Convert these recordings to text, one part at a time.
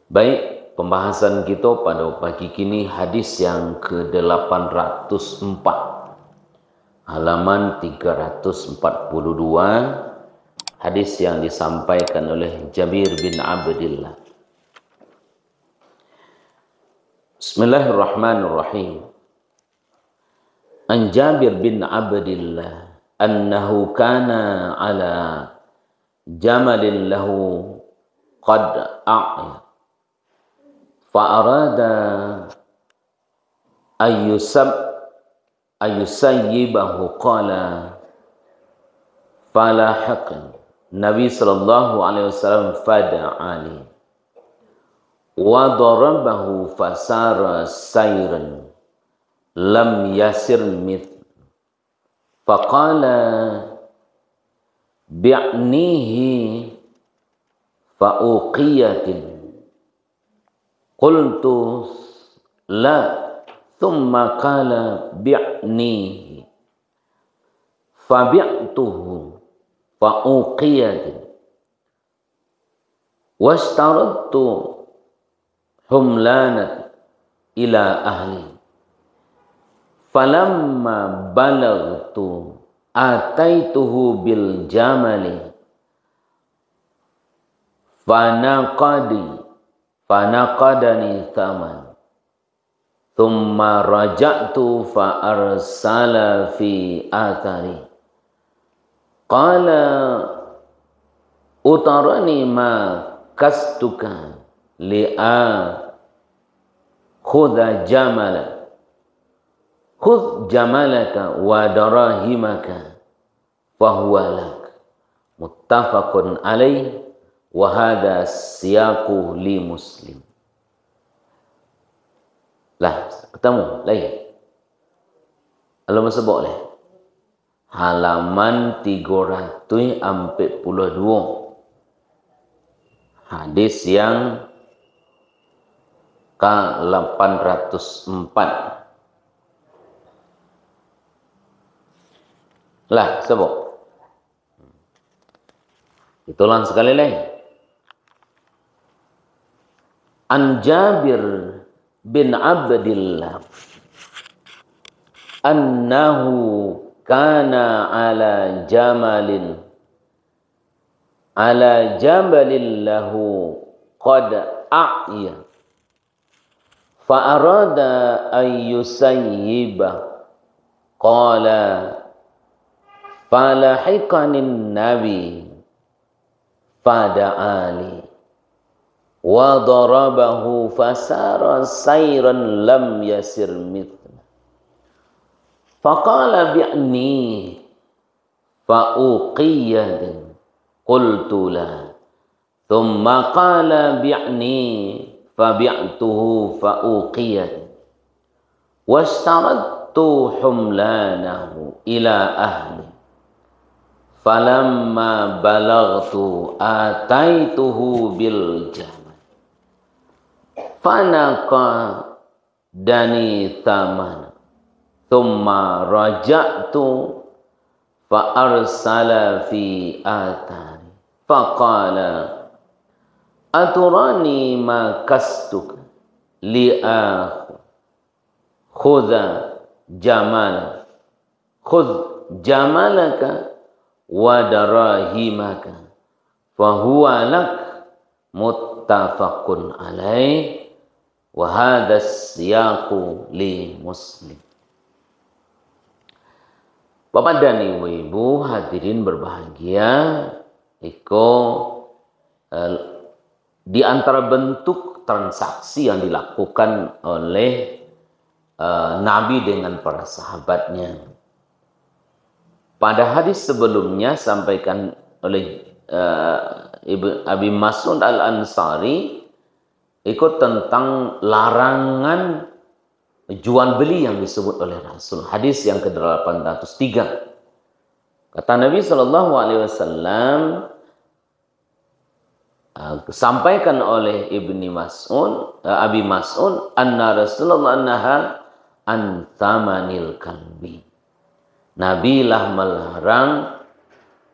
Baik, pembahasan kita pada pagi kini hadis yang ke-804, halaman 342, hadis yang disampaikan oleh Jabir bin Abdillah. Bismillahirrahmanirrahim. An Jabir bin Abdillah annahu kana ala jamalin lahu qad a'ya fa'arada ayyusayyibahu qala falahaqan Nabi sallallahu alaihi wasallam fada'ani wa darabahu fasara sayran lam yasir mith faqala bi'nihi fa'uqiyatin qultu la thumma qala bi'nihi fabi'tuhu fa'uqiyatin washtaradtu humlanat ila ahli falamma balagtu ataituhu bil jamali fanaqadani thaman thumma raja'tu fa arsala fi athari qala utarani ma kastuka li'a khudha jamalaka wa darahimaka fahuwa lak muttafaqun alaih wa hadha siyaqu li Muslim. Lah ketemu lain alamat sebut leh halaman 342 hadis yang ke-804. Lah sebut itulah sekali lagi. An Jabir bin Abdillah annahu kana ala jabalin lahu qad a'ya fa arada ay yusayyiba qala falahiqanin nabi fada'ali wa darabahu fasara sayran lam yasir mithla faqala bi'ni fa'uqiyatin qultu la thumma qala bi'ni fabi'tuhu fa'uqiyatin washtaradtu humlanahu ila ahli falamma balagtu ataituhu bil jamal fanaqadani thaman thumma raja'tu fa arsala fi athari faqala aturani ma kastuka li'a khudha jamalaka wa darahimaka fahuwa lak muttafaqun alaih wa hadha siyaqu li Muslim. Bapak dan Ibu hadirin berbahagia, di antara bentuk transaksi yang dilakukan oleh Nabi dengan para sahabatnya. Pada hadis sebelumnya sampaikan oleh Abi Mas'ud Al-Ansari ikut tentang larangan jual beli yang disebut oleh Rasul. Hadis yang ke-803. Kata Nabi SAW, sampaikan oleh Abi Mas'ud, anna Rasulullah naha an thamanil kalbi. Nabi lah melarang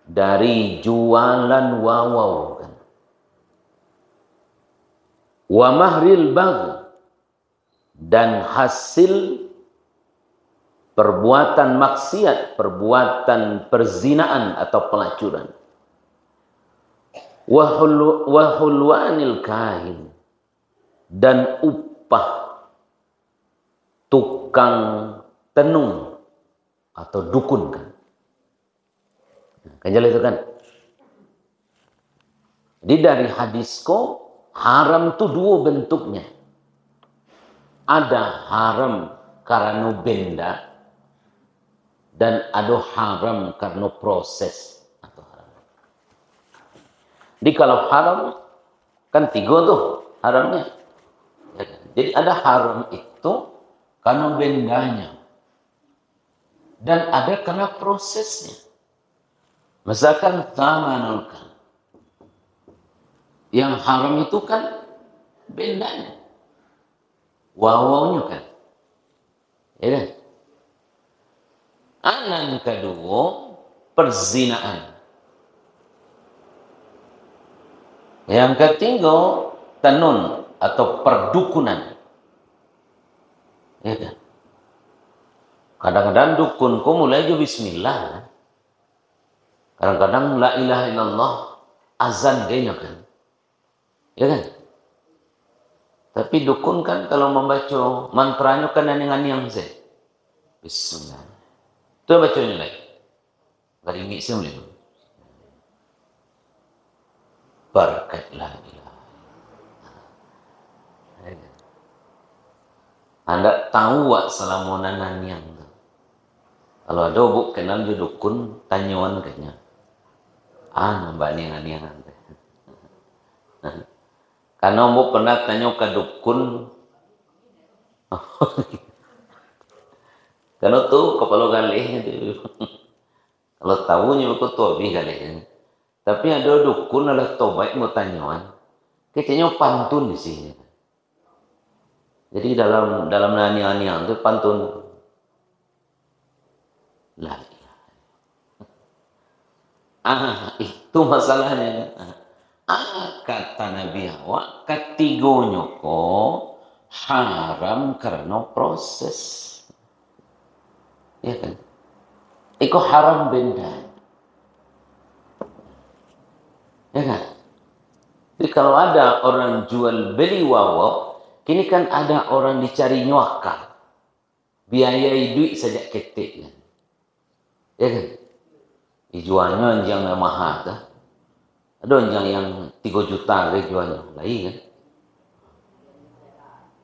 dari jualan wawau. wa mahril bagh, dan hasil perbuatan maksiat, perbuatan perzinaan atau pelacuran. Wa hulwanil kahin, dan upah tukang tenung atau dukun kan. Kan jelas itu kan. Jadi dari hadisku haram itu dua bentuknya. Ada haram karena benda dan ada haram karena proses atau haram. Jadi kalau haram kan tiga tuh haramnya. Jadi ada haram itu karena bendanya dan ada karena prosesnya. Misalkan thamanul kalb, yang haram itu kan bendanya, wawawnya kan, ya kan? Anan kedua perzinaan, yang ketiga tenun atau perdukunan, ya kan? Kadang-kadang dukunku mulai aja bismillah, kadang-kadang la ilaha illallah azan kayaknya kan, ya kan? Tapi dukun kan kalau membaca mantranya kan yang saya bismillah. Itu bacanya lagi. Gak ingin saya mulai. Barakat la ilaha. Anda tahu wak salamonanan yang kalau ada bu kenal dia dukun tanyuan kayaknya. Nambah niang-niangan. Karena bu pernah tanya ke dukun. Karena tuh kepala galih kalau tahunya aku tuh lebih galih. Tapi ada dukun adalah tobat mau tanyuan. Kayaknya pantun di sini. Jadi dalam nanian-nanian itu pantun. Lah. Itu masalahnya. Kata Nabi awak ketigonya kok haram karena proses. Ya kan? Iko haram benda. Ya kan? Jadi kalau ada orang jual beli wawo, kini kan ada orang dicari nyuaka. Biayai duit saja ketik. Ya kan? Dijualnya yang mahal dah. Ada yang 3 juta dia jualnya. Lain kan?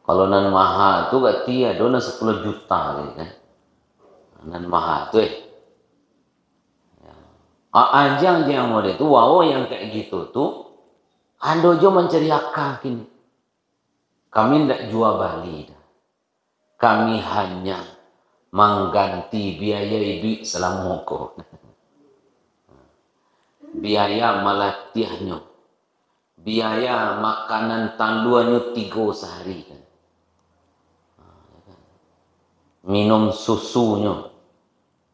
Kalau nan mahal tu berarti ada 10 juta kan? Nan mahal tu Anjang yang model itu, wow yang kayak gitu tuh, ando jo mencari akal kini. Kami tidak jual bali, kami hanya mengganti biaya duit selama kok. Biaya malatiahnya, biaya makanan tanduannya 3 sehari kan. Minum susunya,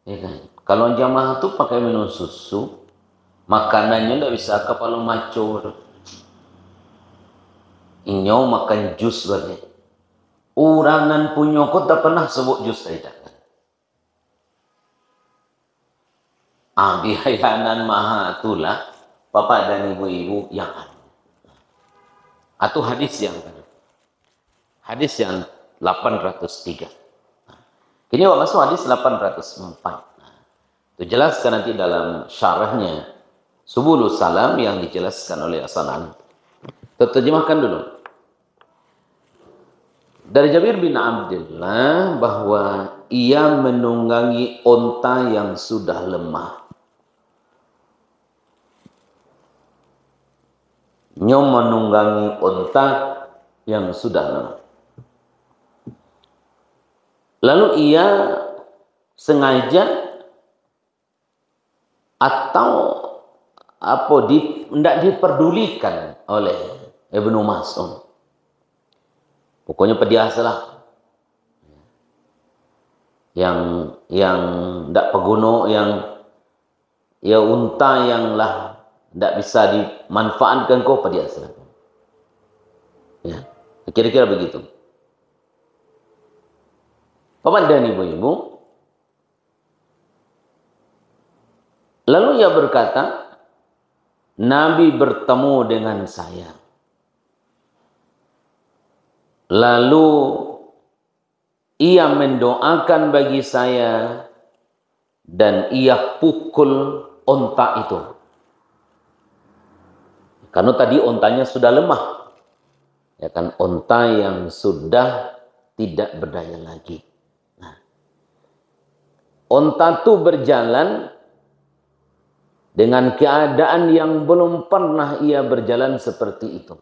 ya kan. Kalau jamaah tu pakai minum susu, makanannya tidak bisa kepala maco. Inyo makan jus banyak. Urangan punya kau tak pernah sebut jus tidak. Biayanan maha itulah bapak dan ibu-ibu yang ada. Atau hadis yang 803. Ini masuk hadis 804. Itu jelaskan nanti dalam syarahnya Subulus Salam yang dijelaskan oleh Hasan. Terjemahkan dulu. Dari Jabir bin Abdullah bahwa ia menunggangi onta yang sudah lemah. Nyom menunggangi onta yang sudah lemah. Lalu ia sengaja atau tidak diperdulikan oleh Ibnu Mas'ud. Pokoknya pediasalah yang tidak peguno, yang ya unta yang lah tidak bisa dimanfaatkan kau pediasalah. Ya. Kira-kira begitu. Paman dan ibu-ibu, lalu ia berkata, Nabi bertemu dengan saya. Lalu ia mendoakan bagi saya dan ia pukul onta itu. Karena tadi ontanya sudah lemah. Ya kan, onta yang sudah tidak berdaya lagi. Nah, onta itu berjalan dengan keadaan yang belum pernah ia berjalan seperti itu.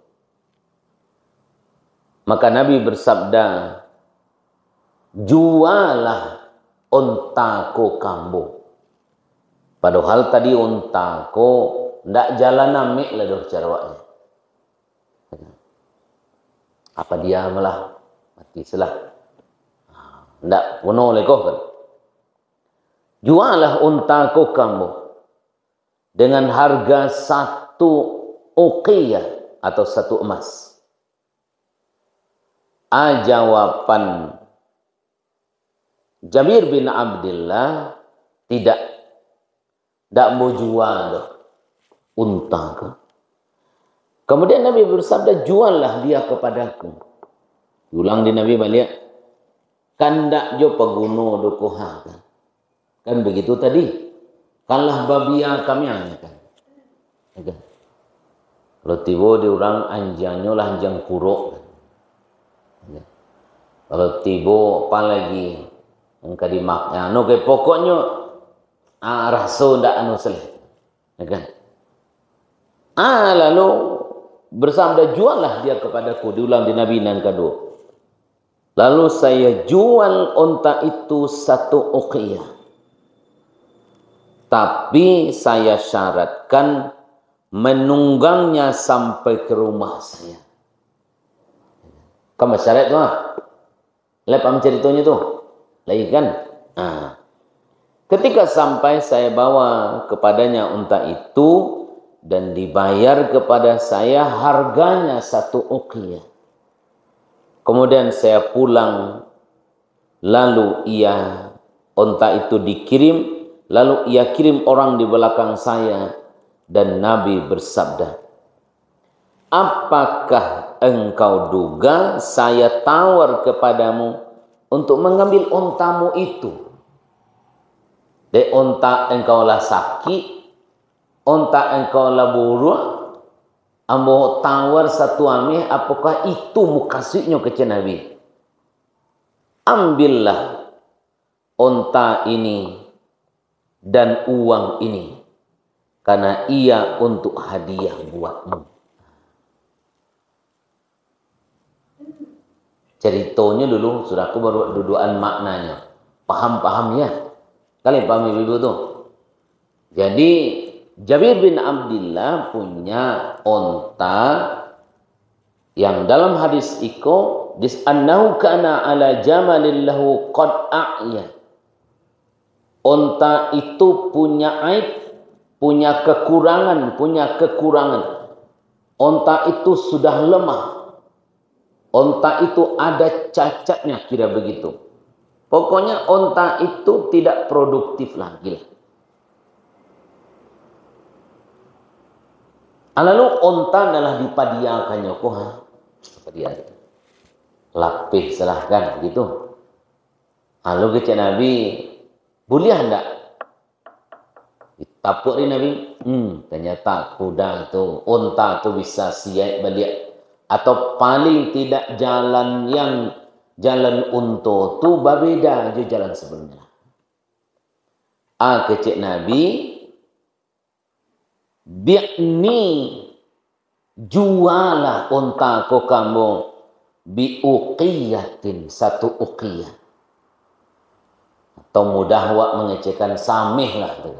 Maka Nabi bersabda, jualah ontaku kamu. Padahal tadi ontaku ndak jalan amik lah doh carwaknya. Apa dia malah mati selah. Ndak puno lekoh kan. Jualah ontaku kamu dengan harga 1 uqiyah atau 1 emas. Jawaban Jabir bin Abdullah, tidak mau jual unta ke. Kemudian Nabi bersabda, juallah dia kepadaku. Ulang di Nabi balik, kan ndak jo peguno dukuha kan. Kan begitu tadi. Kalah babia kami kan. Kalau tiba di orang anjanyo lah anjang kurok kan. Kalau tiba apa lagi engkau dimaknya, no ke pokoknya rasul ndak anu seleh, ya kan? Lalu bersabda, juallah dia kepadaku. Diulang di Nabi yang kedua. Lalu saya jual onta itu 1 uqiyah, tapi saya syaratkan menunggangnya sampai ke rumah saya. Kamu syarat tu lepam ceritanya tu. Lagi kan? Ketika sampai saya bawa kepadanya unta itu dan dibayar kepada saya harganya 1 uqiyah. Kemudian saya pulang, lalu unta itu dikirim, lalu ia kirim orang di belakang saya dan Nabi bersabda, apakah engkau duga saya tawar kepadamu untuk mengambil ontamu itu? De onta engkau lah sakit, onta engkau lah buruk, ambo tawar 1 amih, apakah itu mukasihnya ke Nabi? Ambillah onta ini dan uang ini, karena ia untuk hadiah buatmu. Ceritanya dulu, sudah aku baru duduan maknanya. Paham ya? Kalian paham ibu tu? Jadi, Jabir bin Abdullah punya onta yang dalam hadis iko, annahu kana ala jamalillahu qad a'ya. Onta itu punya aib, punya kekurangan. Onta itu sudah lemah. Onta itu ada cacatnya, kira begitu. Pokoknya onta itu tidak produktif lagi. Lalu onta adalah dipadiakannya. Lapih silahkan gitu. Lalu kata Nabi, boleh enggak? Ditapuk ni Nabi. Ternyata kuda tu, onta tu bisa siap balik. Atau paling tidak jalan unta tu berbeda je jalan sebelumnya. Kecik Nabi, bi'ni, jualah unta ko kamu bi uqiyatin, 1 uqiyah. Atau mudah wak mengecekkan samih lah tu.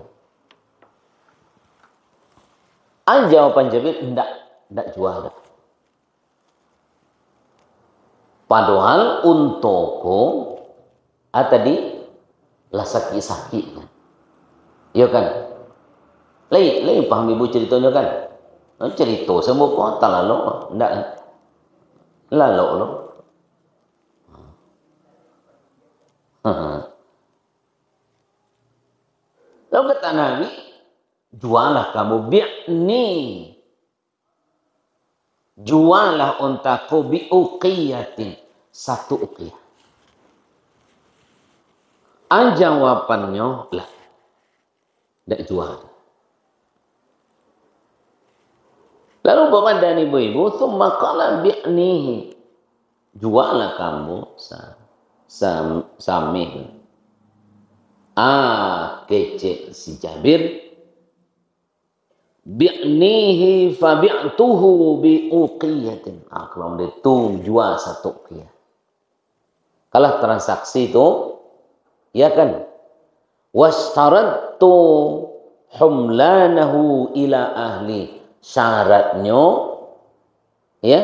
Jawapan Jabir, tidak jual. Padahal untoko tadi lah sakit-sakit. Ya kan? Lain paham ibu ceritanya kan? Cerita semua kota lalu. Tidak. Lalu lo. Lalu kata Nabi, jualah kamu bi'ni. Jualah untaku bi'uqiyatin. Satu uqiyah. Jawabannya lah. Tidak jual. Lalu bapak dan ibu-ibu, thumma qala bi'nihi. Jualah kamu samih. Kece si Jabir. Bi'nihi fa bi'tuhu bi'uqiyatin. Kalau dia tu jual satu uqiyah. Kalau transaksi itu, ya kan? Wastaradtu humlanahu ila ahli. Syaratnya, ya,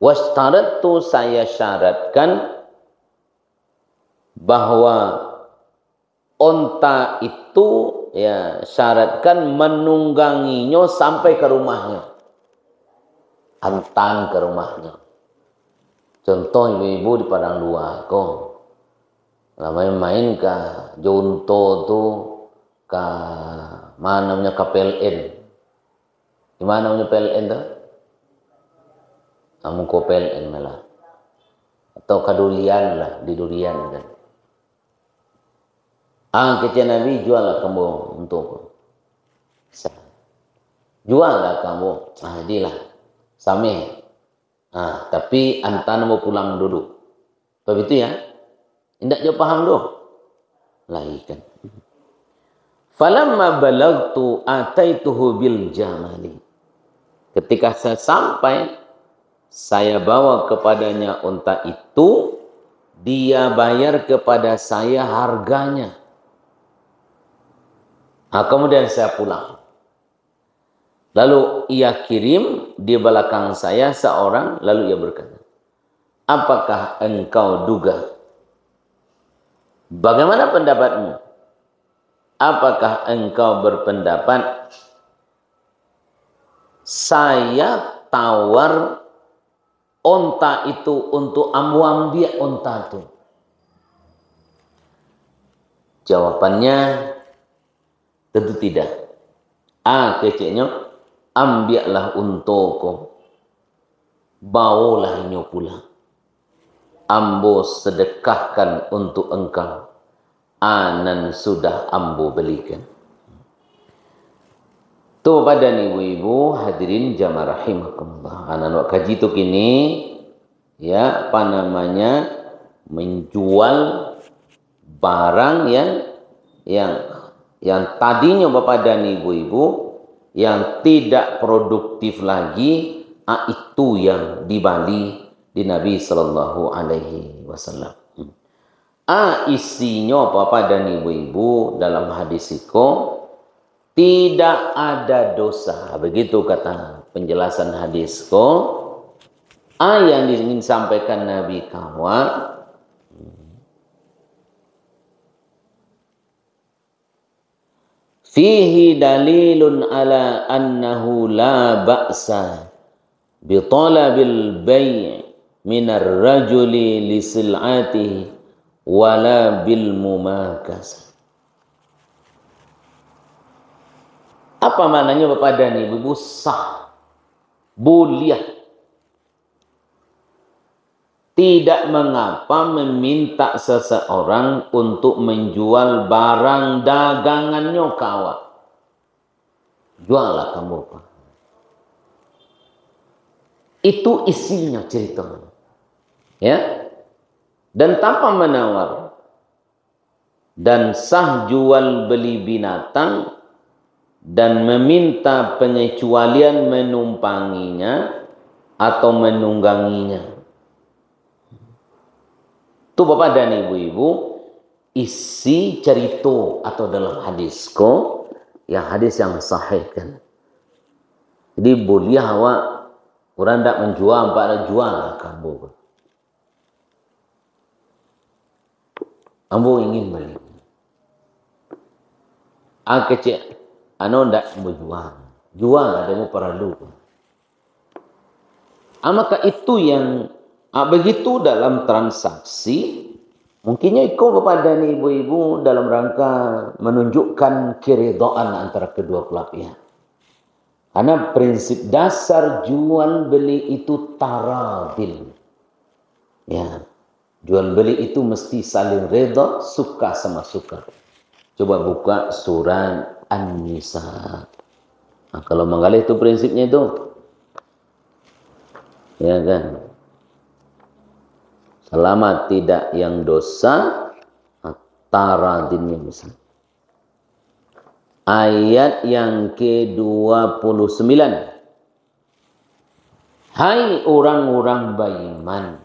wastaradtu saya syaratkan bahwa onta itu, ya, syaratkan menungganginya sampai ke rumahnya, hantar ke rumahnya. Contoh ibu-ibu di Padang Dua, kok ramai main ke Jonto tuh, ke mana namanya KPLN. Di mana namanya PLN tuh? Kamu ke PLN malah. Atau ke Durian lah, di Durian kan. Kecil Nabi, juallah kamu untuk juallah kamu. Jadilah sami. Tapi antan mau pulang dulu. Begitu ya? Tidak jauh paham doh. Lahirkan. Falamma balagtu ataituhu bil jamali. Ketika saya sampai, saya bawa kepadanya unta itu, dia bayar kepada saya harganya. Kemudian saya pulang. Lalu ia kirim di belakang saya seorang, lalu ia berkata, apakah engkau duga? Bagaimana pendapatmu? Apakah engkau berpendapat saya tawar onta itu untuk ambil onta itu? Jawabannya tentu tidak. Keceknya, ambillah untukku, bawalah nyo pulang. Ambo sedekahkan untuk engkau. Anan sudah ambo belikan. Tuh pada ibu-ibu hadirin jamaah rahimakumullah. Anak kaji tu kini, ya, apa namanya, menjual barang yang tadinya bapak dan ibu-ibu yang tidak produktif lagi, itu yang dibali di Nabi Sallallahu Alaihi Wasallam. Isinya bapak dan ibu-ibu dalam hadis itu tidak ada dosa. Begitu kata penjelasan hadis ko. Yang ingin sampaikan Nabi kawan, fihi dalilun ala annahu la ba'sa bi talabil bay' minar rajuli li sil'atihi wala bil mumakas. Apa maknanya Bapak dan Ibu? Sah, boleh, tidak mengapa meminta seseorang untuk menjual barang dagangannya kawan. Juallah kamu, Pak. Itu isinya ceritanya. Ya. Dan tanpa menawar. Dan sah jual beli binatang dan meminta pengecualian menumpanginya atau menungganginya. Itu Bapak dan Ibu-ibu isi cerita atau dalam hadis ko, yang hadis yang sahih kan. Jadi boleh awak orang tak menjual, pada jual kamu. Kamu ingin beli. Kecil, ndak mau jual. Jual ada mau perlu. Maka itu yang begitu dalam transaksi. Mungkinnya ikut kepada ibu-ibu dalam rangka menunjukkan keridhaan antara kedua belah pihak. Karena prinsip dasar jual beli itu taradil. Ya, jual beli itu mesti saling redha, suka sama suka. Coba buka surat An-Nisa. Nah, kalau menggalih itu prinsipnya itu. Ya kan? Selama tidak yang dosa, taradinnya besar. Ayat yang ke-29. Hai orang-orang beriman,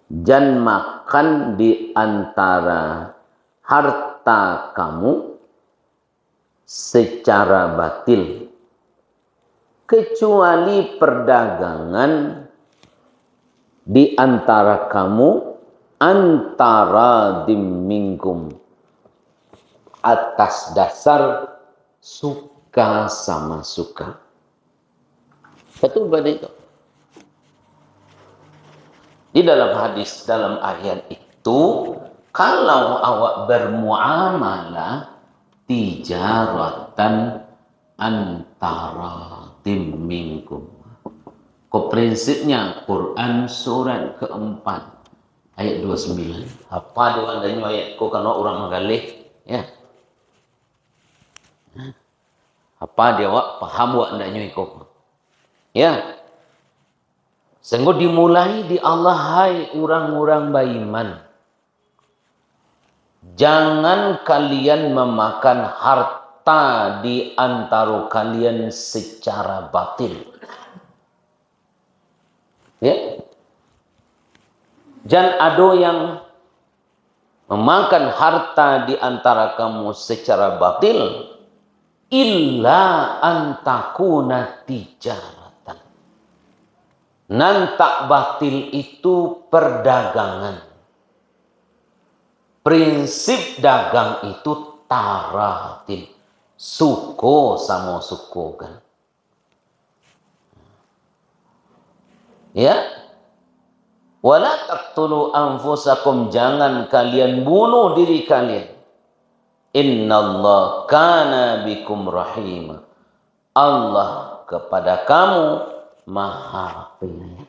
jangan makan di antara harta kamu secara batil, kecuali perdagangan di antara kamu antara minkum, atas dasar suka sama suka. Betul pada itu. Di dalam hadis, dalam ayat itu, kalau awak bermuamalah tijaratan antara minkum. Kok prinsipnya Quran surat keempat ayat 29. Apa doa dan ayat kok kalau orang menggalih ya. Apa dia wak paham wak ndaknya ikut. Ya. Sehingga dimulai di Allah, hai orang-orang beriman. Jangan kalian memakan harta di antara kalian secara batil. Ya. Jangan ada yang memakan harta di antara kamu secara batil. Illa antakuna tijaratan. Nantak batil itu perdagangan. Prinsip dagang itu taratin. Suko sama suko kan. Ya. Wala taqtulu anfusakum, jangan kalian bunuh diri kalian. Innallaha kana bikum rahima. Allah kepada kamu Maha Penyayang.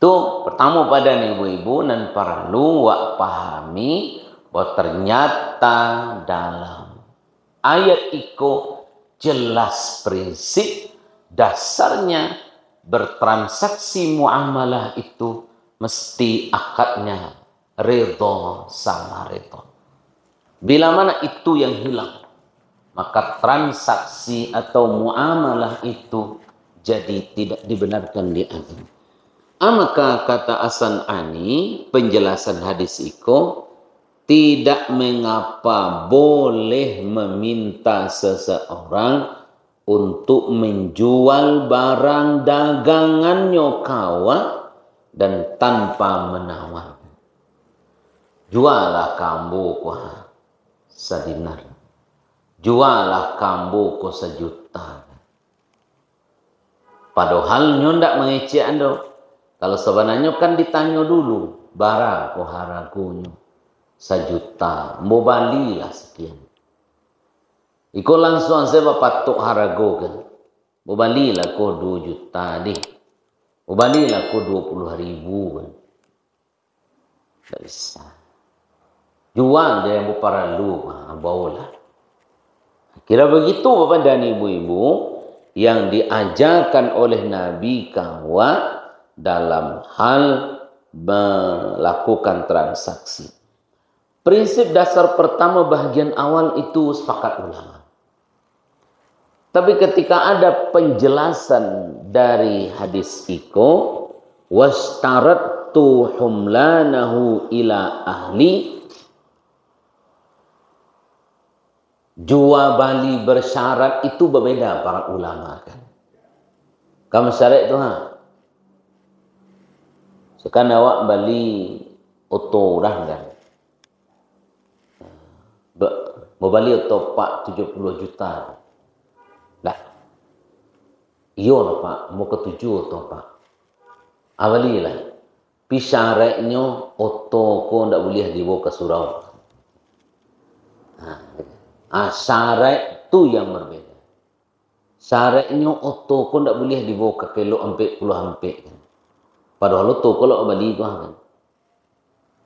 Itu pertama pada ibu-ibu dan perlu wak pahami bahwa ternyata dalam ayat itu jelas prinsip dasarnya bertransaksi muamalah itu mesti akadnya ridho sama ridho. Bila mana itu yang hilang, maka transaksi atau muamalah itu jadi tidak dibenarkan di agama. Maka kata Hasan Ani, penjelasan hadis itu, tidak mengapa boleh meminta seseorang untuk menjual barang dagangannya kawa dan tanpa menawar. Jualah kambu kuah sadinar, jualah kambu ko sejuta. Padahal nyo ndak mengecek ando. Kalau sebenarnya kan ditanya dulu, barang ko haragunyo sejuta, mau balilah sekian. Iko langsung saya patok harago kan, mau balilah ko 2 juta deh, mau balilah ko 20.000 kan. Tak bisa. Jual dia yang berparalu, bawalah. Kira begitu Bapak dan Ibu-ibu yang diajarkan oleh Nabi kawa dalam hal melakukan transaksi. Prinsip dasar pertama bagian awal itu sepakat ulama. Tapi ketika ada penjelasan dari hadis iko, wastaratu humlanahu ila ahli, jual bali bersyarat itu berbeda para ulama kan. Kamu syarat itu sekarang awak bali oto dah kan. Mau bali oto pak 70 juta. Lah. Iya lah Pak, mau ketujuh atau Pak. Awalilah. Pisyareknya oto ko ndak boleh dibawa ke surau. Syarat tu yang berbeda. Syaratnya oto ko ndak boleh dibawa ke kelo ampek puluh ampek kan. Padahal oto kalau bali kan.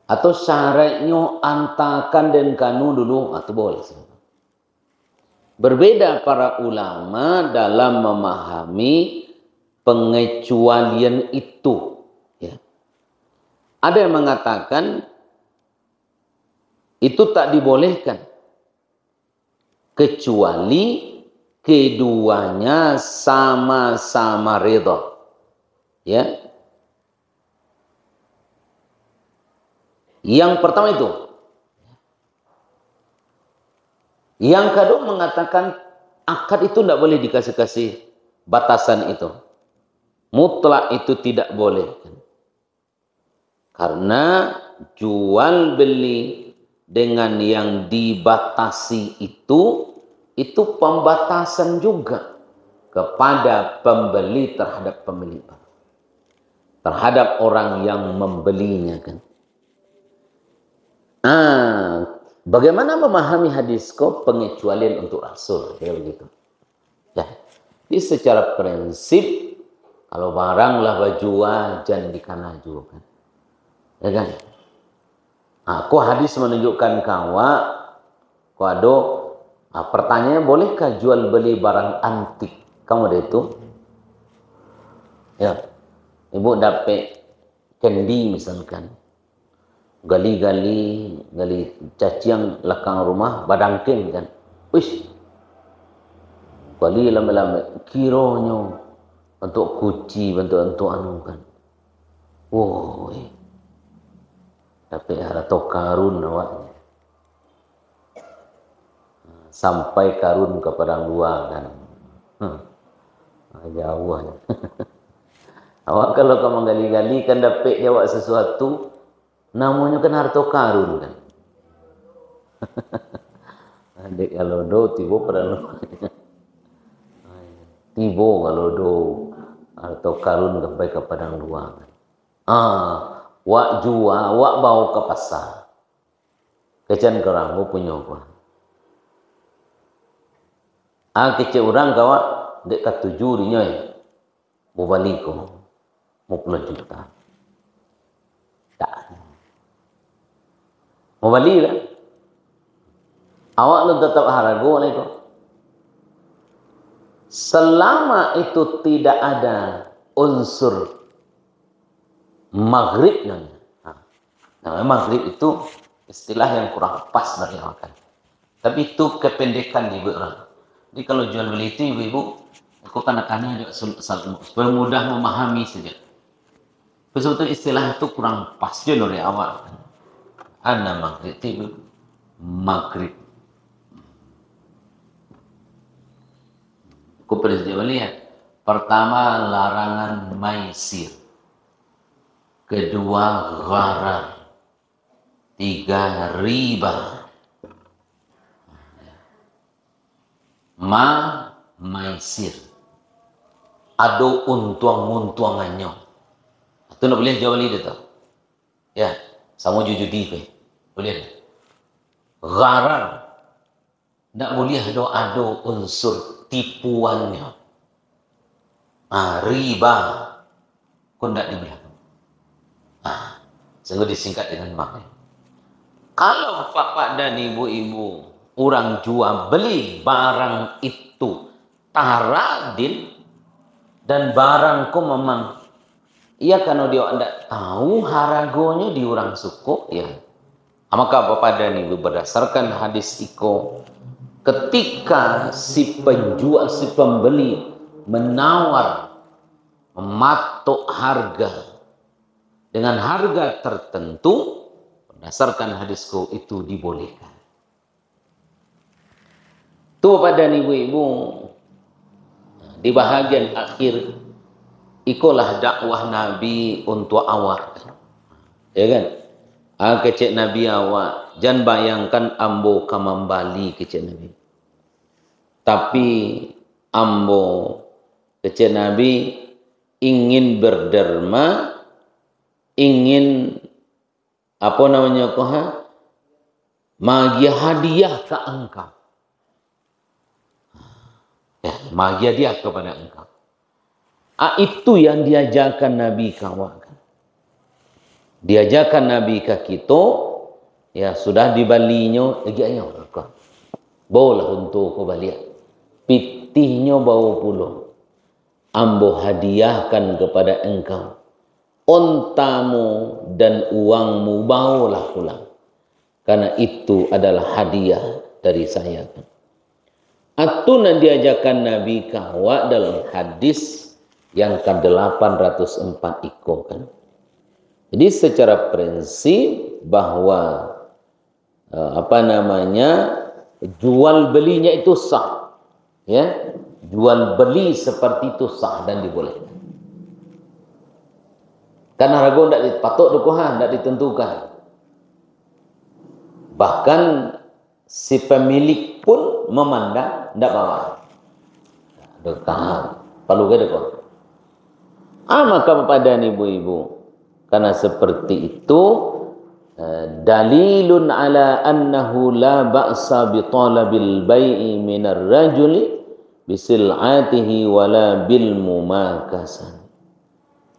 Atau syaratnya antakan dan kanu dulu atau boleh. Berbeda para ulama dalam memahami pengecualian itu. Ya. Ada yang mengatakan itu tak dibolehkan kecuali keduanya sama-sama ridha. Ya. Yang pertama itu. Yang kedua mengatakan akad itu tidak boleh dikasih-kasih batasan itu. Mutlak itu tidak boleh. Karena jual beli dengan yang dibatasi itu pembatasan juga kepada pembeli terhadap pemilik. Terhadap orang yang membelinya kan. Bagaimana memahami hadis kok pengecualian untuk Rasul? Kira begitu. Ya. Jadi secara prinsip kalau barang lah bajua jangan dikana juga kan. Ya kan? Aku hadis menunjukkan kawa kado pertanyaannya bolehkah jual beli barang antik? Kamu ada itu? Ya. Ibu dapat kendi misalkan. Gali caciang belakang rumah badangkin kan. Wish. Gali lama-lama kironyo bentuk kuci, bentuk anu kan. Wow. Tapi harta karun awaknya. Sampai karun ke padang luar kan. Jauh. Awak kalau kamu gali-gali kan dapat jawab sesuatu namanya kan harta karun kan. Adik kalau do tibo pada tibo kalau do harta karun sampai ke padang luar kan. Wak jua, wak bawa ke pasar. Kecan kerang, mau punya apa? Kecil orang kawak dek ketujuh dinya ya. Mau balik ko, mau puluh juta. Tak. Mau balik lah. Awak lu tetap harago lagi. Selama itu tidak ada unsur maghrib namanya. Maghrib itu istilah yang kurang pas dari makan. Tapi itu kependekan ibu orang. Jadi kalau jual beli itu ibu-ibu, aku kanak-kanak supaya mudah memahami saja. Sebetulnya istilah itu kurang pas juga dari awal. Ana maghrib itu maghrib. Aku pernah lihat. Pertama larangan maisir. Kedua gharar. Tiga riba. Maisir. Ado untuang-untuangannya. Itu nak boleh jawab ni tu. Ya, sama judi pe. Boleh. Gharar. Tak boleh ada unsur tipuannya. Riba. Kau tak dibilang. Sehingga disingkat dengan mak. Kalau bapak dan ibu-ibu orang jual beli barang itu taradin dan barangku memang iya kalau dia tidak tahu haragonya di orang suku ya. Maka bapak dan ibu berdasarkan hadis iko ketika si penjual si pembeli menawar mematok harga dengan harga tertentu berdasarkan hadisku itu dibolehkan. Tuh pada ibu-ibu di bahagian akhir ikulah dakwah Nabi untuk awak. Ya kan? Kecek Nabi awak jangan bayangkan ambo kamambali kecek Nabi. Tapi ambo Kecil Nabi ingin berderma, ingin apa namanya magia hadiah ke engkau. Ya, magia dia kepada engkau. Itu yang diajarkan Nabi kawan. Diajarkan Nabi ke kita, ya sudah dibalinya, lagi bawalah untuk kau balik. Pitihnya bawa pulang. Ambo hadiahkan kepada engkau. Ontamu dan uangmu bawalah pulang. Karena itu adalah hadiah dari saya. Atau yang diajarkan Nabi kawa dalam hadis yang ke-804 kan. Jadi secara prinsip bahwa jual belinya itu sah, ya, jual beli seperti itu sah dan dibolehkan. Karena harga tidak dipatok dokuhan, tidak ditentukan. Bahkan si pemilik pun memandang tidak bawa. Dekah, perlu ke dekah. Maka kepada ibu-ibu, karena seperti itu dalilun ala annahu la ba'sa bi talabil bai'i minar rajuli bisil'atihi wala bil mumakasan.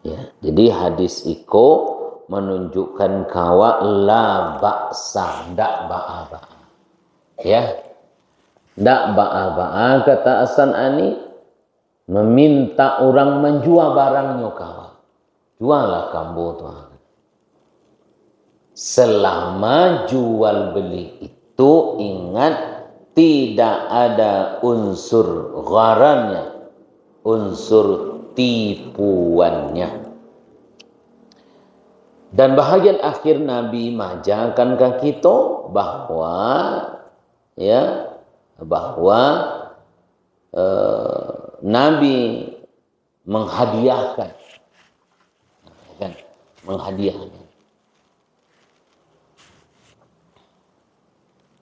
Ya, jadi hadis iko menunjukkan kawa la ba'sa, ndak ba'a-ba'a. Ya. Ndak ba'a-ba'a kata Hasan Ani meminta orang menjual barangnya kawa. Jualah kamu Tuhan. Selama jual beli itu ingat tidak ada unsur gharannya, unsur tipuannya. Dan bahagian akhir Nabi mengajarkan ke kita bahwa Nabi menghadiahkan,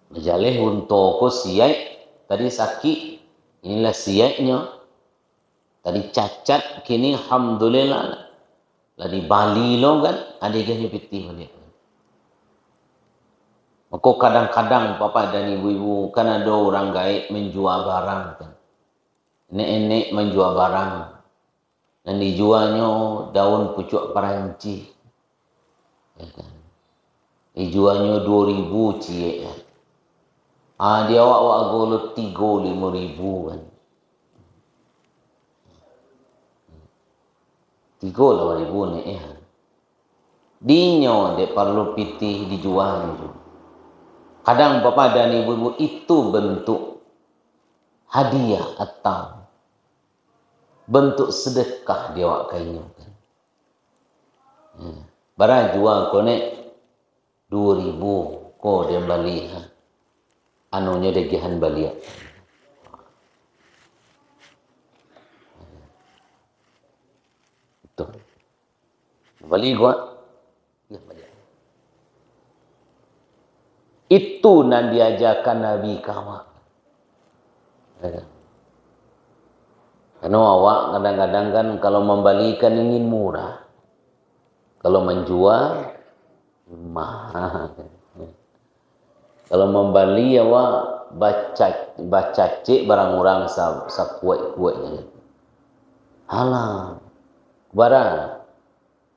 Majalih untuk ko siai tadi sakit, inilah siainya. Tadi cacat, kini alhamdulillah lah di Bali lo kan ada gaya piti balik. Maka kadang-kadang papa dan ibu-ibu kan ada orang gaib menjual barang kan. Nenek menjual barang dan dijualnya daun pucuk Perancis. Ya kan. Dijualnya 2.000 cie ya. Dia awak golo 3-5 ribu kan. 3-5 ribu nih ya. Dinyo dek perlu pitih dijual. Kadang bapak dan ibu-ibu itu bentuk hadiah atau bentuk sedekah dia awak kainya kan. Barang jual konek 2.000 ko dia beli ha. Anunya degihan balik. Itu. Balik gua. Ya balik. Itu yang diajarkan Nabi kawan. Karena awak kadang-kadang kan kalau membalikan ingin murah. Kalau menjual mahal. Kalau membeli awak baca cek barang orang sakuat-kuatnya. Halah. Barang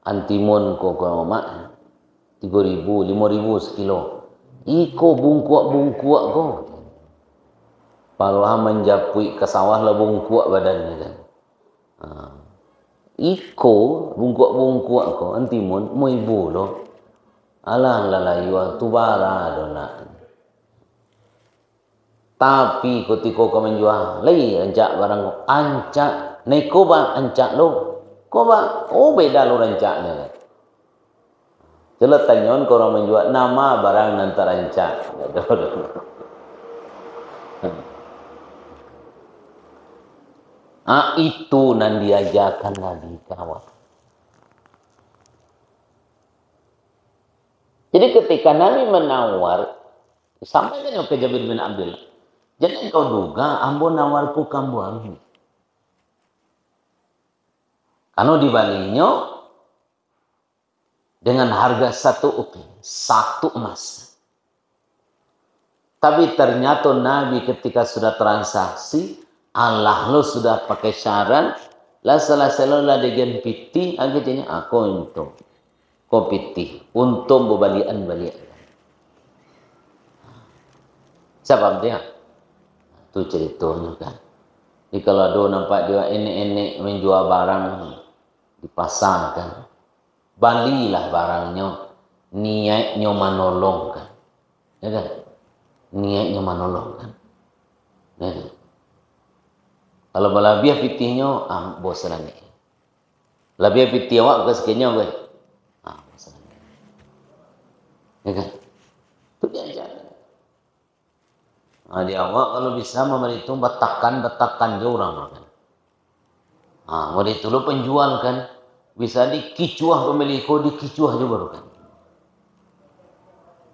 antimun ko mak 3.000, 5.000 sekilo. Iko bungkuak-bungkuak ko. Paluha menjapui ke sawah lah bungkuak badannya kan. Iko bungkuak-bungkuak ko antimun mau ibu lo. Alah lalayua tu bara dona. Tapi ketika kau menjual, lagi ancak barang kau, ancak, neko ba ancak lo, kau ba, beda lo rancaknya. Jelas tanyawan kau orang menjual nama barang nanti rancak. Itu nan diajarkan Nabi kawan. Jadi ketika Nabi menawar, sampaikan ke Jabir bin Abdullah. Jangan kau duga, ambo nawarku kambuang. Anu di Balinyo dengan harga 1 uqi, 1 emas. Tapi ternyata Nabi ketika sudah transaksi, Allah lo sudah pakai syarat, la salah dengan piti, akhirnya aku untuk kopiti, untuk balian. Sebab dia, itu ceritanya kan. Jadi kalau ada nampak dia enek-enek menjual barang di pasar kan, balilah barangnya, niatnya menolong kan, ya kan? Niatnya menolong kan, ya kan? Kalau balabiah pitihnya, bosan ni. Labiah pitih awak ke sekiannya ke, bosan ni, ya kan? Itu dia ajar. Di awak kalau bisa memberitahu betakan je orang kan. Mau ditulu penjual kan, bisa dikicuah pemilik kau dikicuah juga baru kan.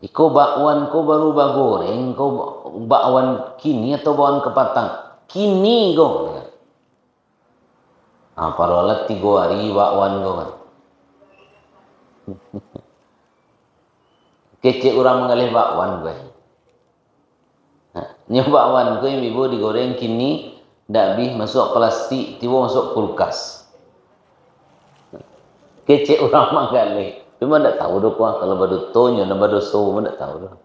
Iko bakwan kau baru bagoreng, kau bakwan kini atau bakwan kepatang kini kau. Parolat 3 hari bakwan kau kan. Kecek orang mengalih bakwan gue. Bakwan kau yang ibu digoreng kini, dak bih masuk plastik, tiba masuk kulkas. Kecek orang mengalih. Cuma tak tahu dah kuah kalau badu tonyo dan badu so pun tak tahu dah.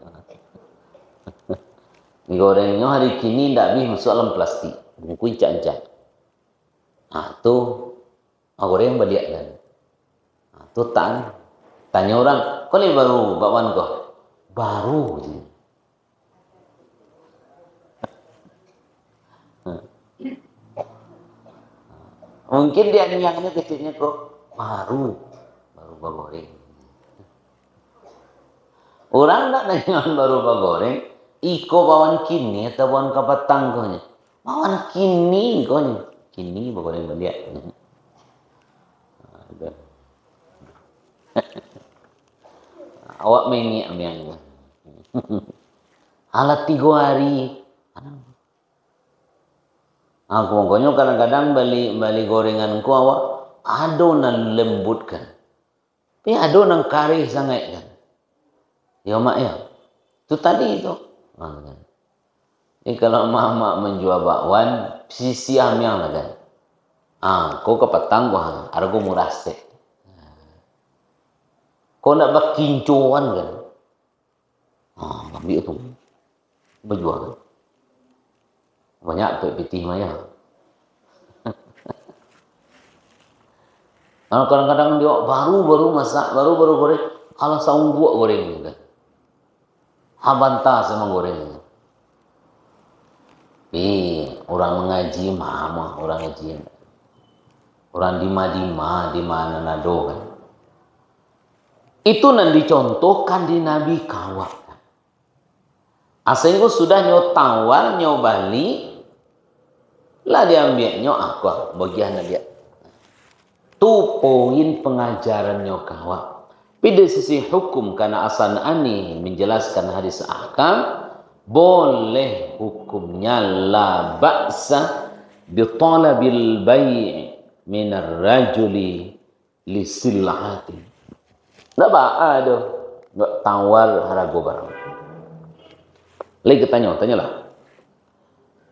Digorengnya hari kini ndak bih masuk dalam plastik, bungkus cancak. Tu goreng balik kan. Tu tanya orang, kau ni baru bakwan kau? Baru je. Mungkin dia niangnya kecilnya kok baru goreng. Orang tak nanya baru goreng, iko bawan kini atau bawan kapatang kau nya. Bawan kini kau nya, kini goreng balik. Awak mengiak. Alat 3 hari. Aku mongkonyo kadang-kadang bali gorengan ku awak adonan lembut kan. Tapi adonan kari sangat kan. Ya mak ya. Itu tadi itu. Jadi kalau mak menjual bakwan, sisi amyang lah kan. Kau kepatang gua harga murah stek. Kau nak berkincuan kan. Ambil itu. Berjual. Banyak pitih maya. Kadang-kadang dia baru masak, baru goreng. Kalau saung buat goreng kan. Habanta sama goreng. Orang mengaji mama, orang ngaji. Orang dima di mana nado kan. Itu nan dicontohkan di Nabi kawat. Asal sudah nyotawar nyobali lah diambilnya aku bagian dia. Tu poin pengajarannya kawat. Pada sisi hukum karena asan ani menjelaskan hadis ahkam, boleh hukumnya la ba'sa bi talabil bai' min ar-rajuli li silahati. Tak ada tawar harga barang. Lagi tanyalah.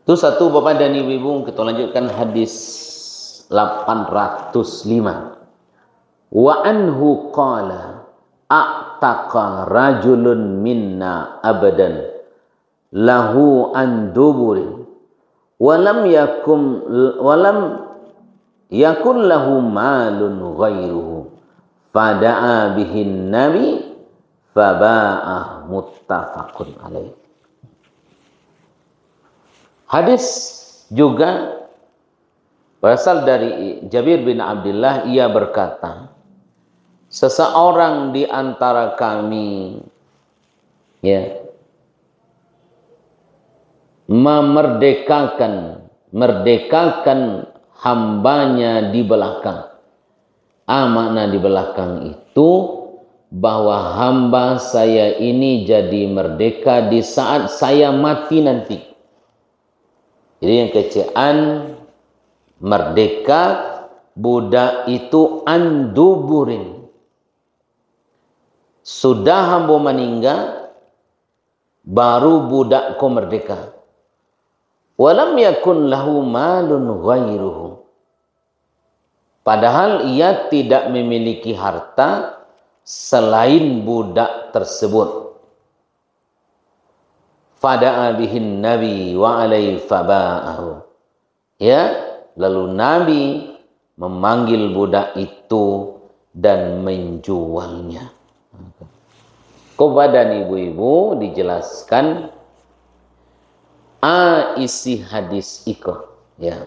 Itu satu Bapak dan Ibu, kita lanjutkan hadis 805. Wa anhu qala a'taqa rajulun minna abadan lahu an duburin wa lam yakun lahu malun ghairuhu fada'a bihin nabi faba'ah muttafaqun alaih. Hadis juga berasal dari Jabir bin Abdullah, ia berkata, seseorang di antara kami merdekakan hambanya di belakang. Makna di belakang itu bahwa hamba saya ini jadi merdeka di saat saya mati nanti. Jadi yang kecil merdeka budak itu anduburin. Sudah hamba meninggal, baru budakku merdeka. Walam yakun lahu malun ghairuhu. Padahal ia tidak memiliki harta selain budak tersebut. Fada'a bihin nabi wa alaihi faba'ahu. Ya, lalu Nabi memanggil budak itu dan menjualnya. Kepada ibu-ibu dijelaskan isi hadis itu, ya.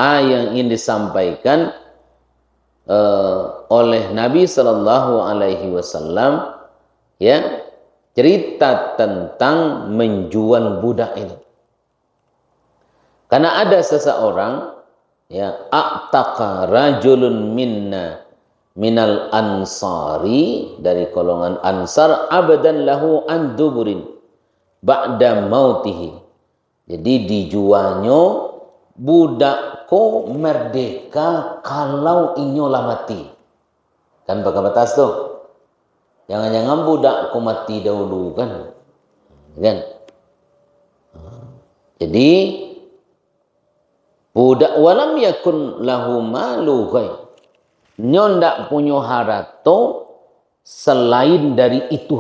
Yang ingin disampaikan oleh Nabi Sallallahu Alaihi Wasallam, ya, cerita tentang menjual budak itu. Karena ada seseorang, ya, a'taqa rajulun minal ansari, dari golongan ansar, abadan lahu an duburin ba'da mautihi. Jadi dijualnya budakku merdeka kalau inyolah mati. Kan pakai batas tuh. Jangan-jangan budakku mati dahulu kan. Kan? Jadi budak walam yakun lahu malu ghair. Nyo ndak punya harta selain dari itu,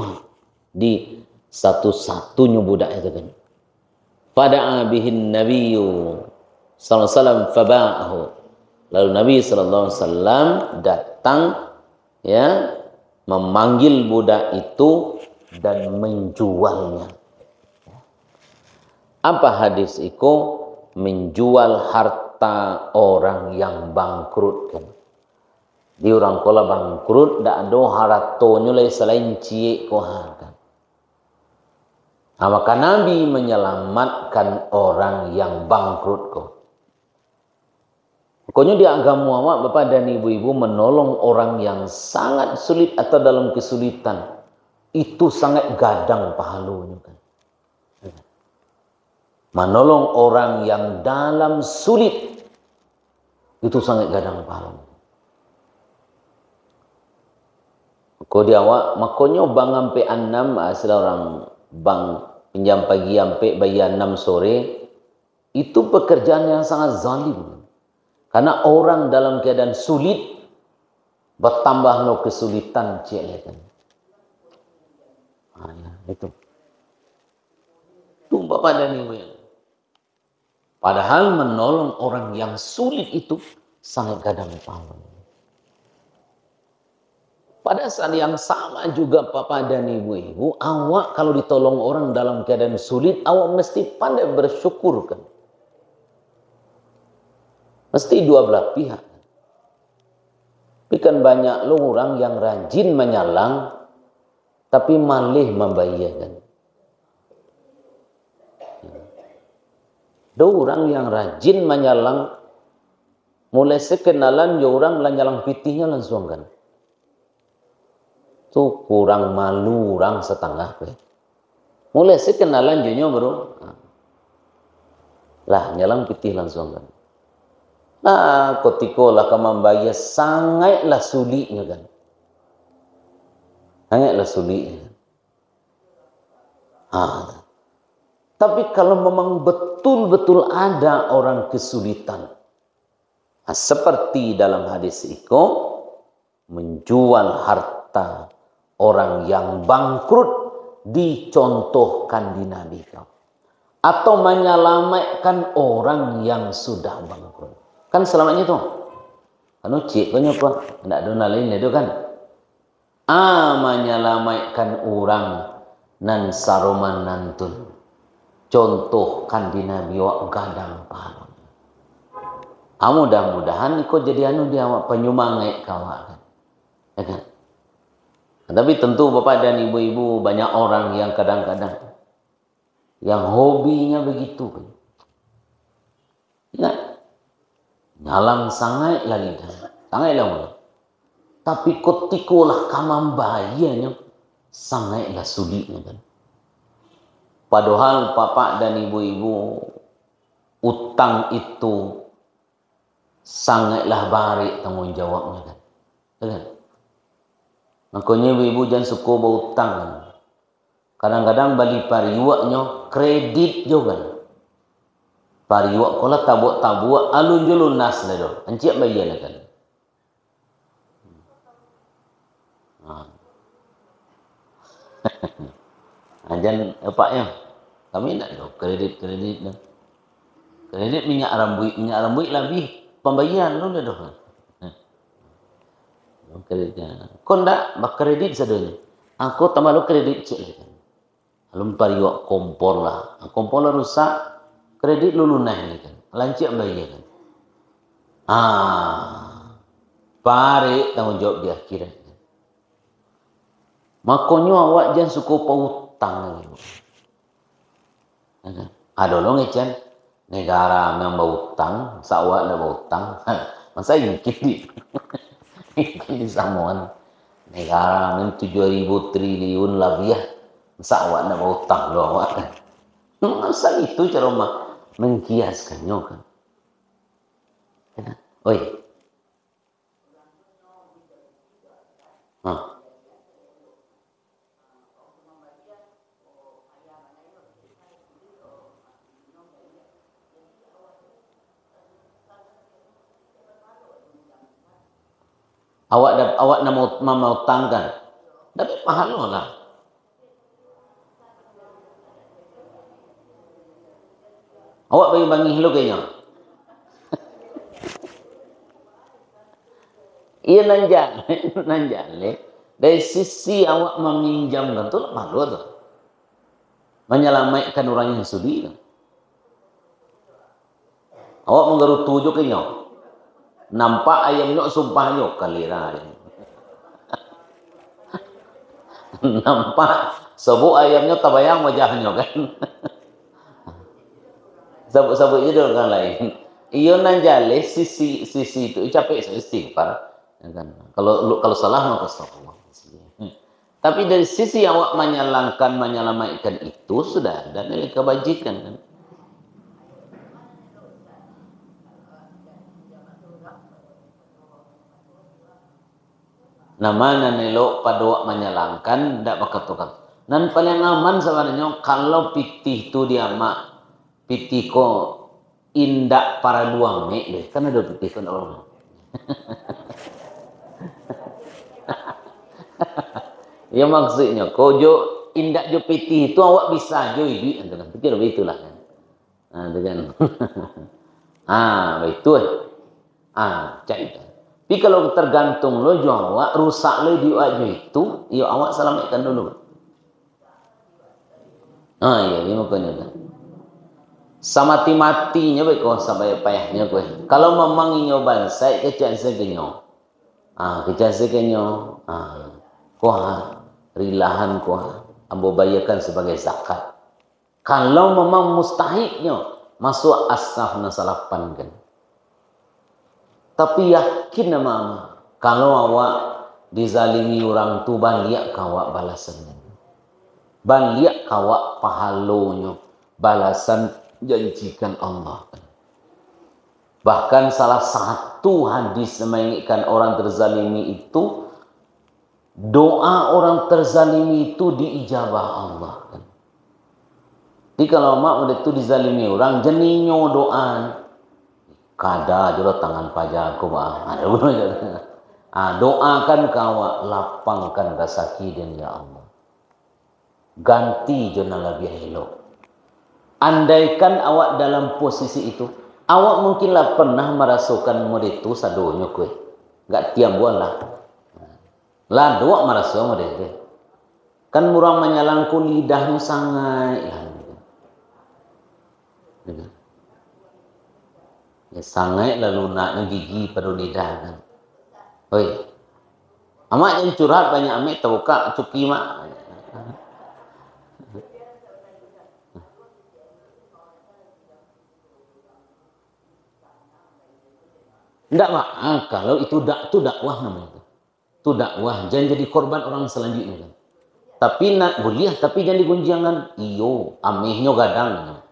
di satu-satunya budak itu kan. Fada'a bihin nabiyyu sallallahu alaihi wasallam faba'ahu. Lalu Nabi sallallahu alaihi wasallam datang, ya, memanggil budak itu dan menjualnya. Apa hadis itu? Menjual harta orang yang bangkrut kan. Di orang kola bangkrut ndak ada haratonya lain selain cie ko kan. Maka Nabi menyelamatkan orang yang bangkrut ko. Pokoknya di agama awak Bapak dan Ibu-ibu menolong orang yang sangat sulit atau dalam kesulitan. Itu sangat gadang pahalunya kan. Menolong orang yang dalam sulit itu sangat gadang pahalunya. Kau di awak makanya bang sampai 6 asal orang bang pinjam pagi sampai bayar 6 sore, itu pekerjaan yang sangat zalim. Karena orang dalam keadaan sulit bertambah lo kesulitan cek kan. Ya, itu. Tuh Bapak dan Ibu. Padahal menolong orang yang sulit itu sangat gadang pahala. Pada saat yang sama juga Bapak dan Ibu-ibu, awak kalau ditolong orang dalam keadaan sulit, awak mesti pandai bersyukur kan. Mesti dua belah pihak. Tapi kan banyak lo orang yang rajin menyalang, tapi malih membayarkan. Ada orang yang rajin menyalang, mulai sekenalan ya orang lanyalang pitihnya langsung kan. Tuh kurang malu orang setengah. Mulai sekenalan jonya bro. Lah nyalang pitih langsung kan. Nah kotiko lah kamambaya sangatlah sulitnya kan. Sangatlah sulitnya. Tapi kalau memang betul-betul ada orang kesulitan, seperti dalam hadis itu, menjual harta orang yang bangkrut dicontohkan di Nabi kau. Atau menyelamatkan orang yang sudah bangkrut. Kan selamatnya tuh. Anu cik punya apa? Tidak ada lain itu kan. Menyelamatkan orang nan saruman nantun. Contohkan di Nabi wa gadang pahala. Mudah-mudahan kau jadi anu dia penyumangai kawan. Ya kan? Tapi tentu Bapak dan Ibu-ibu banyak orang yang kadang-kadang yang hobinya begitu. Ya, nyalang sangat lagi dah, sangat lama. Tapi kotikolah kamambayanya sangatlah sulitnya kan. Padahal Bapak dan Ibu-ibu utang itu sangatlah barik tanggung jawabnya kan. Kan? Makanya ibu jangan suka berhutang kan. Kadang-kadang balik pariwaknya kredit juga. Pariwak kalau tabuk alun julun nas lah doh. Encik bayar kan. Jangan apa ya? Kami nak doh kredit dah. Kredit minyak rambut lebih pembayaran lo dah doh. Kreditnya. Kau ndak bak kredit sadanya. Aku tambah lo kredit cik. Alum pariwak kompor lah. Kompor lah rusak. Kredit lu lunah ni kan. Lancik bayar kan. Pare tanggung jawab di akhirat. Makanya awak jangan suka pautang lagi. Ada lo ngecen negara yang berutang, sawak nak berutang. Masa mungkin di Samoan negara yang 7.000 triliun lebih ya. Masa awak nak berutang lo awak kan. Masa itu cara mengkiaskannya kan. Oi. Awak nak mau utangkan. Tapi pahala lah. Awak bagi lo kayaknya. Iya nanjale. Dari sisi awak meminjamkan tu lah malu tu. Menyelamatkan orang yang sudi tu. Awak menggeru tujuh kayaknya. Nampak ayamnya sumpahnya kali lah. Nampak sebut ayamnya tabayang wajahnya kan. Sabuk-sabuk je orang lain. Iyo nanjale sisi itu capek saya istighfar. Kan? Kalau salah maka astagfirullah. Tapi dari sisi awak menyelamatkan itu sudah ada nilai kebajikan kan. Nama nelo pada awak menyalangkan tidak bakal. Dan paling aman sebenarnya kalau pitih itu dia mak pitih ko indak para dua mek deh. Kan ada pitih kan orang. Ya maksudnya kojo indak jo pitih itu awak bisa jo ibu kan. Pikir begitulah kan. Dengan betul. Cak itu. Tapi kalau tergantung lo jual awak rusak lo di awak itu, ya awak selamatkan dulu. Iya, ini makanya kan. Sama matinya baik kau sampai payahnya kau. Kalau memang inyo bansai kecil segenyo. Kecil segenyo. Kau rilahan kau ambo bayarkan sebagai zakat. Kalau memang mustahiknya masuk asnaf nasalapan kan. Tapi yakin nama kalau awak dizalimi orang tu balik kawak balasannya. Balik kawak pahalonya. Balasan janjikan Allah. Bahkan salah satu hadis mengingatkan orang terzalimi itu doa orang terzalimi itu diijabah Allah kan. Jadi kalau mak udah itu dizalimi orang jeninyo doa kada jero tangan pajaku ada doakan kawak lapangkan rezeki dan ya Allah ganti jona lebih elok. Andaikan awak dalam posisi itu awak mungkinlah pernah merasakan mode itu sadonya kue enggak tiap bulan lah doa merasa mode itu kan murang menyalangku lidahmu sangat ya sangat lalu nak gigi pada lidah kan. Oi. Amak yang curhat banyak amek terbuka cuki mak. Enggak mak. Kalau itu dakwah namanya itu. Itu dakwah, jangan jadi korban orang selanjutnya kan. Tapi nak boleh tapi jangan digunjangkan. Iyo, amehnya gadang.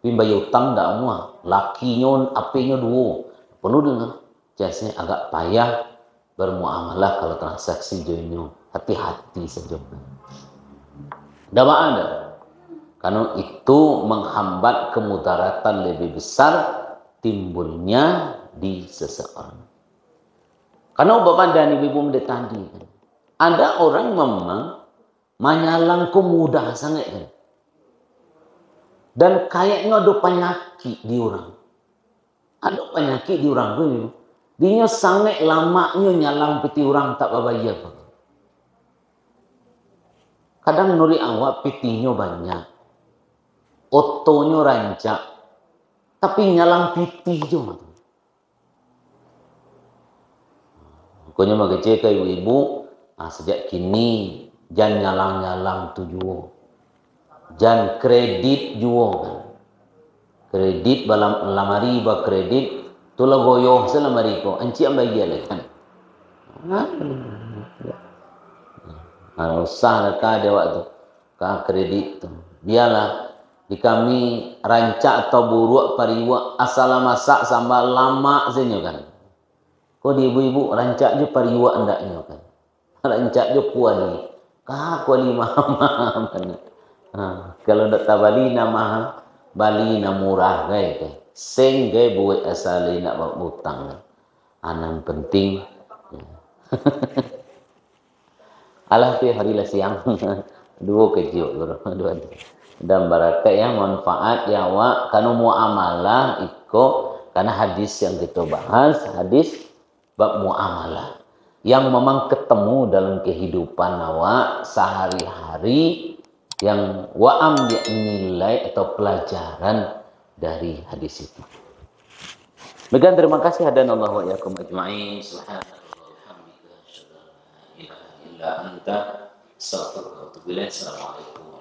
Pimba utang dak muah, lakinya apinya dua. Perlu dengar. Jasanya agak payah bermuamalah kalau transaksi joinnya. Hati-hati saja. Tidak ada. Karena itu menghambat kemudaratan lebih besar timbulnya di seseorang. Karena Bapak dan Ibu tadi, ada orang memang menyalang mudah sangat kan. Dan kayaknya ada penyakit di orang. Ada penyakit di orang tu. Dia sangat lamanya nyalang peti orang tak babaya. Kadang nuri awak petinya banyak. Otonya rancak. Tapi nyalang piti je. Pokoknya mau kecil ke ibu-ibu, sejak kini jangan nyalang-nyalang tu juga. Jangan kredit juga. Kredit balam lamari ba kredit tu la goyoh sa lamari ko. Anci ang bayar kan. Usah lah ka dewa tu. Ka kredit tu. Biarlah di kami rancak atau buruk pariwa asal masak sambal lama saja kan. Kau di ibu-ibu rancak je pariwa andaknya kan. Rancak je kuali. Kuali mahal mana. Kalau dak tabali nama Bali na murah gay. Seng gay buat asal nak buat utang. Anang penting. Alah tu hari lah siang. Dua kecil dua. Dan barakat yang manfaat ya awak kana muamalah iko karena hadis yang kita bahas hadis bab muamalah yang memang ketemu dalam kehidupan awak sehari-hari yang wa ambil nilai atau pelajaran dari hadis itu. Bagian terima kasih hadanallah wa iyyakum ajma'in. Subhanallah walhamdulillah. Illa anta astaghfiruka wa atubu ilaik. Assalamualaikum.